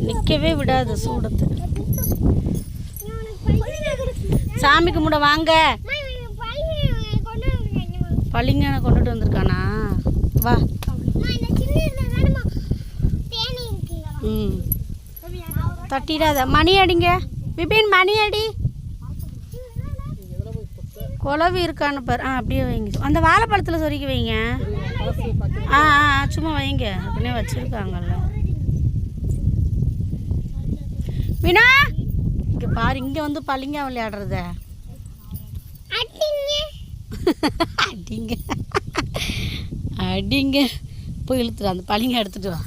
நிற்கவே விடாது சூடத்து. சாமி கும்பிட வாங்க. பளிங்கான கொண்டுட்டு வந்திருக்கானா? வா. ம், தட்டிடாத. மணி அடிங்க விபின், மணி அடி. குழவி இருக்கான்னு பாரு. அப்படியே வைங்க. அந்த வாழைப்பழத்தில் சொருக்கி வைங்க. சும்மா வைங்க. அப்படின்னே வச்சுருக்காங்கல்ல. வினா இங்கே பாரு, இங்கே வந்து பளிங்கா விளையாடுறத. அடிங்க அடிங்க. போய் இழுத்துட்டு அந்த பளிங்க எடுத்துட்டு வா.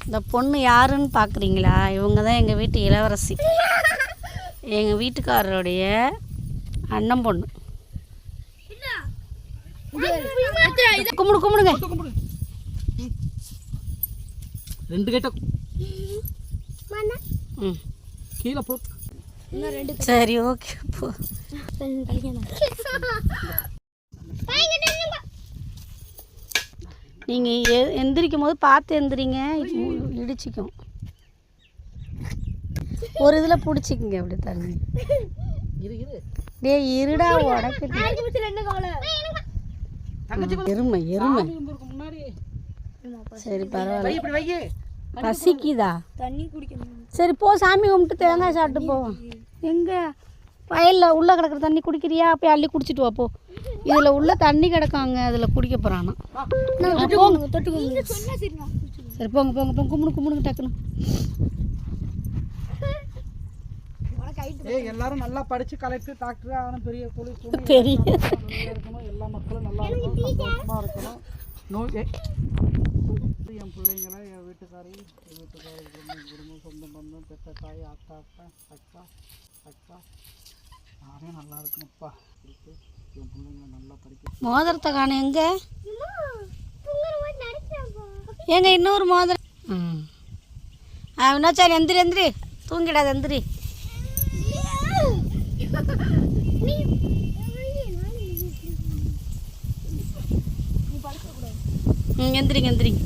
இந்த பொண்ணு யாருன்னு பார்க்குறீங்களா? இவங்க தான் எங்கள் வீட்டு இளவரசி, எங்கள் வீட்டுக்காரருடைய அண்ணன் பொண்ணு. கும்பிடுங்க. 2 கேட்ட கீழே போ. சரி, ஓகே போ. நீங்கள் எந்திரிக்கும் போது பார்த்து எந்திரிங்க, இடிச்சிக்கும். ஒரு இதில் பிடிச்சிக்குங்க. அப்படி தண்ணி டே இருடா உடக்கு. எருமை எருமை. சரி பரவாயில்ல. பசிக்குதா? தண்ணி குடிக்கணும். சரி போ, சாமி கும்பிட்டு தேங்காய் சாப்பிட்டு போவோம். எங்கே வயலில் உள்ளே கிடக்கிற தண்ணி குடிக்கிறியா? போய் அள்ளி குடிச்சிட்டு வா போ. இதில் உள்ள தண்ணி கிடக்காங்க, அதில் குடிக்க போகிறானா? சரி போங்க. கும்பிடுங்க டக்குன்னு. எல்லாரும் நல்லா படிச்சு கலெக்டர் டாக்டர் ஆகணும், பெரிய போலீஸ் இருக்கணும், எல்லா மக்களும் நல்லா இருக்கணும். என் பிள்ளைங்களை, என் வீட்டுக்காரி, என் குடும்பம், சொந்த பந்தம், பெற்ற தாய், அக்கா நானே நல்லா இருக்கணும்ப்பா. என் பிள்ளைங்களை நல்லா படிக்க. மோதிரத்தை காணும் எங்க? ஏங்க இன்னொரு மோதிரம். என்னாச்சாரி? எந்திரி தூங்கிடாது, எந்திரி. எந்திரிங்க.